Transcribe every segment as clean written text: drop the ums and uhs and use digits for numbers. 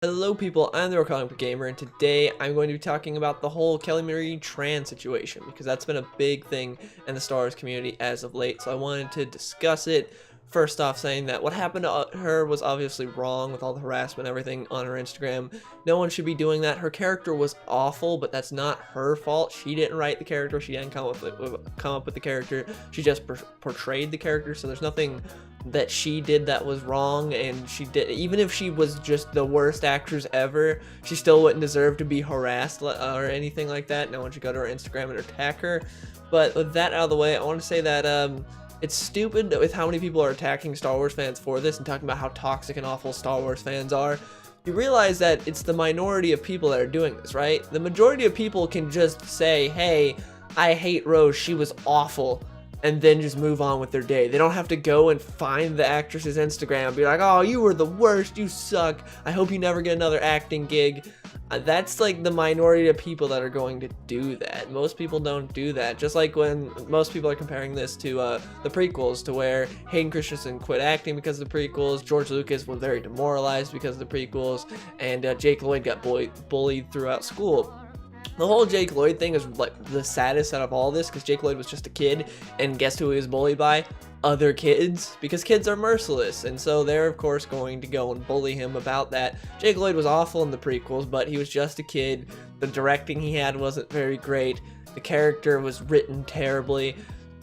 Hello people, I'm the Comic Book Gamer, and today I'm going to be talking about the whole Kelly Marie Tran situation, because that's been a big thing in the Star Wars community as of late, so I wanted to discuss it. First off, saying that what happened to her was obviously wrong with all the harassment and everything on her Instagram. No one should be doing that. Her character was awful, but that's not her fault. She didn't write the character, she didn't come up with the character, she just portrayed the character, so there's nothing that she did that was wrong, and she did, even if she was just the worst actress ever, she still wouldn't deserve to be harassed or anything like that. No one should go to her Instagram and attack her. But with that out of the way, I want to say that it's stupid with how many people are attacking Star Wars fans for this and talking about how toxic and awful Star Wars fans are. You realize that it's the minority of people that are doing this, right? The majority of people can just say, hey, I hate Rose, she was awful, and then just move on with their day. They don't have to go and find the actress's Instagram and be like, oh, you were the worst, you suck, I hope you never get another acting gig. That's like the minority of people that are going to do that. Most people don't do that. Just like when most people are comparing this to the prequels, to where Hayden Christensen quit acting because of the prequels, George Lucas was very demoralized because of the prequels, and Jake Lloyd got bullied throughout school. The whole Jake Lloyd thing is like the saddest out of all this, because Jake Lloyd was just a kid, and guess who he was bullied by? Other kids, because kids are merciless, and so they're of course going to go and bully him about that. Jake Lloyd was awful in the prequels, but he was just a kid. The directing he had wasn't very great. The character was written terribly,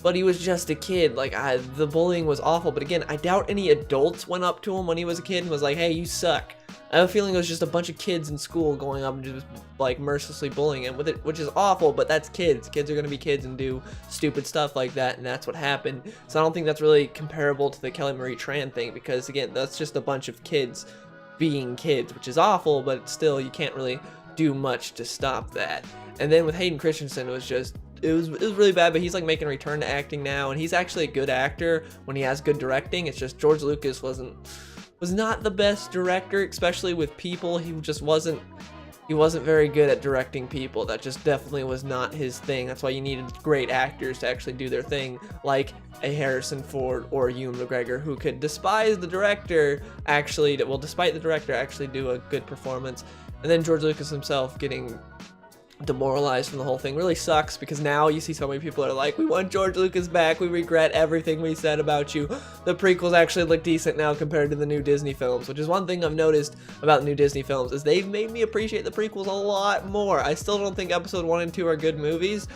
but he was just a kid. Like, the bullying was awful, but again, I doubt any adults went up to him when he was a kid and was like, hey, you suck. I have a feeling it was just a bunch of kids in school going up and just like mercilessly bullying him with it, which is awful, but that's kids. Kids are going to be kids and do stupid stuff like that, and that's what happened. So I don't think that's really comparable to the Kelly Marie Tran thing, because again, that's just a bunch of kids being kids, which is awful, but still, you can't really do much to stop that. And then with Hayden Christensen, it was really bad, but he's like making a return to acting now, and he's actually a good actor when he has good directing. It's just George Lucas was not the best director, especially with people. He wasn't very good at directing people. That just definitely was not his thing. That's why you needed great actors to actually do their thing, like a Harrison Ford or Ewan McGregor, who could, despite the director, actually do a good performance. And then George Lucas himself getting demoralized from the whole thing really sucks, because now you see so many people are like, we want George Lucas back, we regret everything we said about you. The prequels actually look decent now compared to the new Disney films, which is one thing I've noticed about the new Disney films, is they've made me appreciate the prequels a lot more. I still don't think episode 1 and 2 are good movies,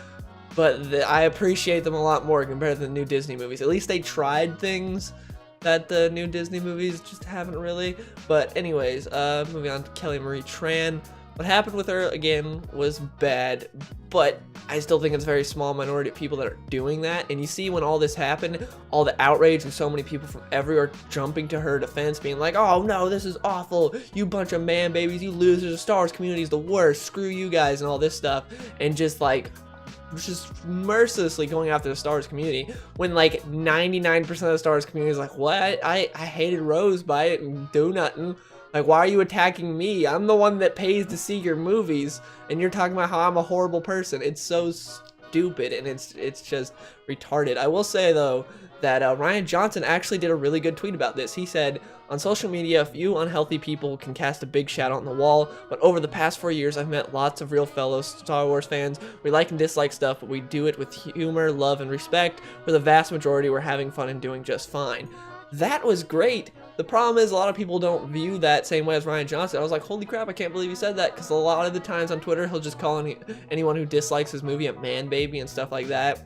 but I appreciate them a lot more compared to the new Disney movies. At least they tried things that the new Disney movies just haven't really. But anyways, moving on to Kelly Marie Tran. What happened with her, again, was bad, but I still think it's a very small minority of people that are doing that. And you see, when all this happened, all the outrage and so many people from everywhere jumping to her defense, being like, oh no, this is awful, you bunch of man babies, you losers, the Star Wars community is the worst, screw you guys, and all this stuff, and just mercilessly going after the Star Wars community, when like 99% of the Star Wars community is like, what? I hated Rose by it and do nothing. Like, why are you attacking me? I'm the one that pays to see your movies, and you're talking about how I'm a horrible person. It's so stupid, and it's just retarded. I will say, though, that Rian Johnson actually did a really good tweet about this. He said, on social media, a few unhealthy people can cast a big shadow on the wall, but over the past 4 years, I've met lots of real fellow Star Wars fans. We like and dislike stuff, but we do it with humor, love, and respect. For the vast majority, we're having fun and doing just fine. That was great. The problem is, a lot of people don't view that same way as Rian Johnson. I was like, holy crap, I can't believe he said that, because a lot of the times on Twitter, he'll just call anyone who dislikes his movie a man baby and stuff like that,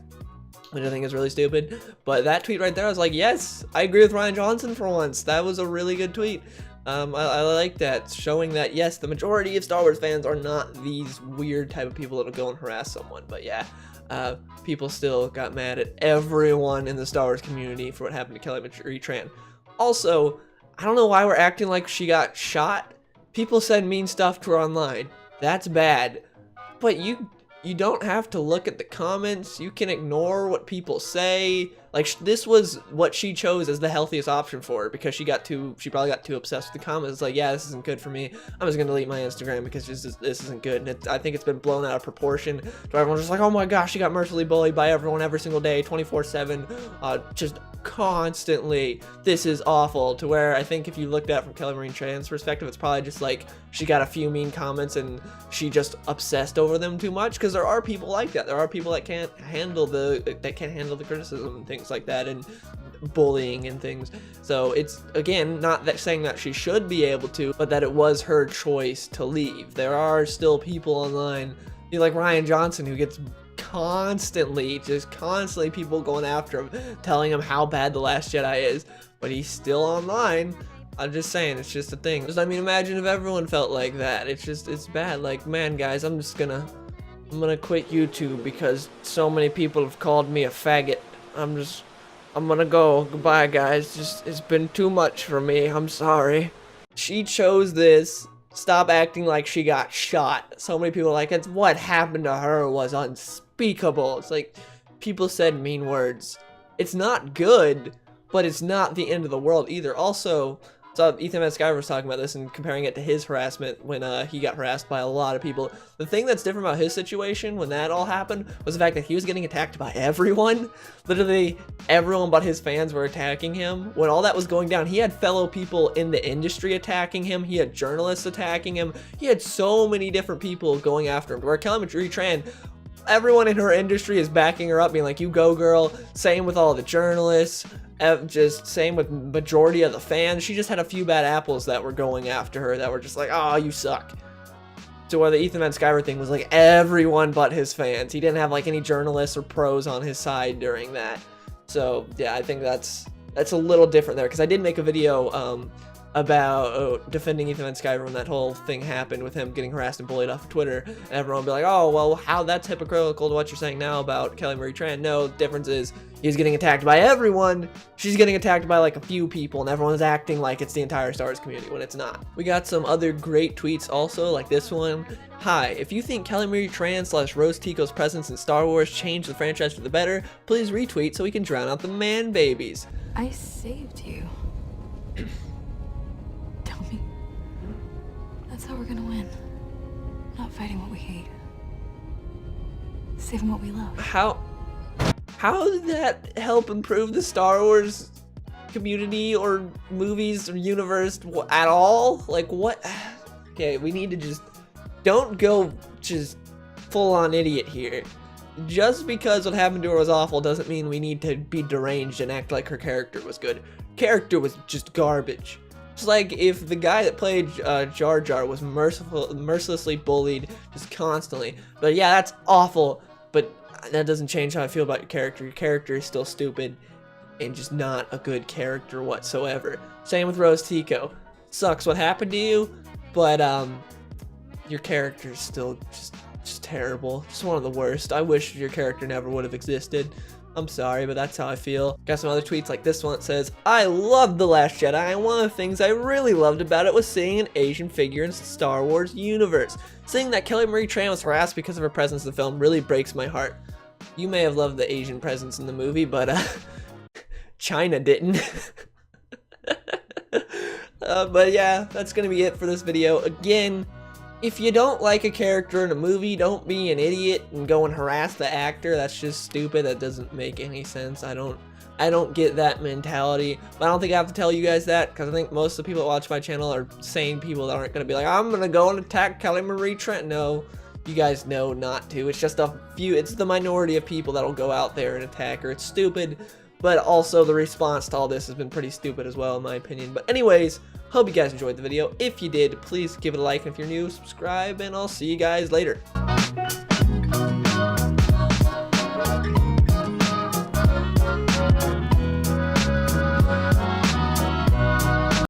which I think is really stupid. But that tweet right there, I was like, yes, I agree with Rian Johnson for once. That was a really good tweet. I like that, showing that, yes, the majority of Star Wars fans are not these weird type of people that'll go and harass someone. But yeah, people still got mad at everyone in the Star Wars community for what happened to Kelly Marie Tran. Also, I don't know why we're acting like she got shot. People said mean stuff to her online. That's bad. But you don't have to look at the comments. You can ignore what people say. Like this was what she chose as the healthiest option for her, because she probably got too obsessed with the comments. It's like, yeah, this isn't good for me. I'm just gonna delete my Instagram because this isn't good. And I think it's been blown out of proportion. So everyone's just like, oh my gosh, she got mercilessly bullied by everyone every single day, 24/7, just constantly. This is awful. To where I think if you looked at it from Kelly Marie Tran's perspective, it's probably just like she got a few mean comments and she just obsessed over them too much, because there are people like that. There are people that can't handle the criticism and things like that, and bullying and things. So it's, again, not that saying that she should be able to, but that it was her choice to leave. There are still people online, like Ryan Johnson, who gets constantly people going after him, telling him how bad The Last Jedi is, but he's still online. I'm just saying, it's just a thing. I mean, imagine if everyone felt like that. It's bad. Like, man, guys, I'm gonna quit YouTube because so many people have called me a faggot. I'm gonna go. Goodbye, guys. It's been too much for me. I'm sorry. She chose this. Stop acting like she got shot. So many people are like, it's what happened to her was unspeakable. It's like, people said mean words. It's not good, but it's not the end of the world either. Also, so Ethan Van Sciver was talking about this and comparing it to his harassment when he got harassed by a lot of people. The thing that's different about his situation when that all happened was the fact that he was getting attacked by everyone. Literally everyone but his fans were attacking him. When all that was going down, he had fellow people in the industry attacking him. He had journalists attacking him. He had so many different people going after him. Where Kelly Marie Tran, everyone in her industry is backing her up, being like, you go, girl. Same with all the journalists. Just same with majority of the fans. She just had a few bad apples that were going after her that were just like, oh, you suck. So where the Ethan Van Sciver thing was like everyone but his fans. He didn't have like any journalists or pros on his side during that. So yeah, I think that's a little different there, because I did make a video about defending Ethan Van Sciver when that whole thing happened with him getting harassed and bullied off of Twitter, and everyone would be like, oh, well, how that's hypocritical to what you're saying now about Kelly Marie Tran. No, the difference is he's getting attacked by everyone, she's getting attacked by like a few people, and everyone's acting like it's the entire Star Wars community when it's not. We got some other great tweets also, like this one. Hi, if you think Kelly Marie Tran / Rose Tico's presence in Star Wars changed the franchise for the better, please retweet so we can drown out the man babies. I saved you. Tell me. That's how we're gonna win. Not fighting what we hate. Saving what we love. How did that help improve the Star Wars community or movies or universe at all? Like, what? Okay, we need to just don't go just full-on idiot here. Just because what happened to her was awful doesn't mean we need to be deranged and act like her character was good. Character was just garbage. It's like if the guy that played Jar Jar was mercilessly bullied just constantly. But yeah, that's awful, but that doesn't change how I feel about your character. Your character is still stupid and just not a good character whatsoever. Same with Rose Tico. Sucks what happened to you, but your character is still just terrible. Just one of the worst. I wish your character never would have existed. I'm sorry, but that's how I feel. Got some other tweets like this one that says, I loved The Last Jedi, and one of the things I really loved about it was seeing an Asian figure in the Star Wars universe. Seeing that Kelly Marie Tran was harassed because of her presence in the film really breaks my heart. You may have loved the Asian presence in the movie, but China didn't. But yeah, that's gonna be it for this video. Again, if you don't like a character in a movie, don't be an idiot and go and harass the actor. That's just stupid. That doesn't make any sense. I don't get that mentality. But I don't think I have to tell you guys that, because I think most of the people that watch my channel are sane people that aren't going to be like, I'm going to go and attack Kelly Marie Tran. No, you guys know not to. It's just a few, it's the minority of people that'll go out there and attack her. It's stupid, but also the response to all this has been pretty stupid as well, in my opinion. But anyways, hope you guys enjoyed the video. If you did, please give it a like, and if you're new, subscribe, and I'll see you guys later.